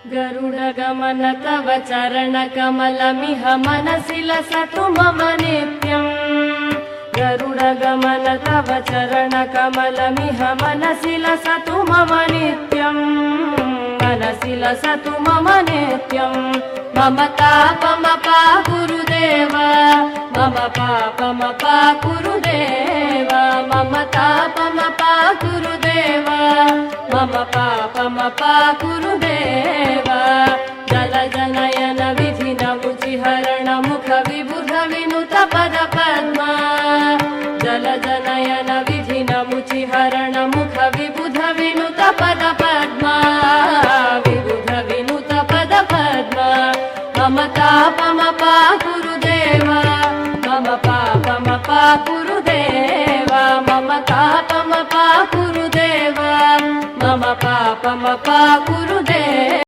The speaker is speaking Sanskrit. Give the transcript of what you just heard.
गरुडगमन तव चरणकमलमिह मनसि लसतु मम नित्यम्। गरुडगमन तव चरणकमलमिह मनसि लसतु मम नित्यम्। मनसि लसतु मम नित्यम्। मम तापमपा गुरुदेव, मम पापमपा गुरुदेव, मम तापमपा गुरुदेव, मम पापमपा गुरुदेव। जलजनयन विधिनमुचिहरण मुख विबुध विनुत पद पद्मा। जलजनयन विधिनमुचिहरण मुख विबुध विनुत पद पद्मा। विबुध विनुत पद पद्मा। मम तापमपा गुरुदेव, मम पापमपा गुरुदेव, मम तापमपा गुरुदेव, मम पापमपा गुरुदेव।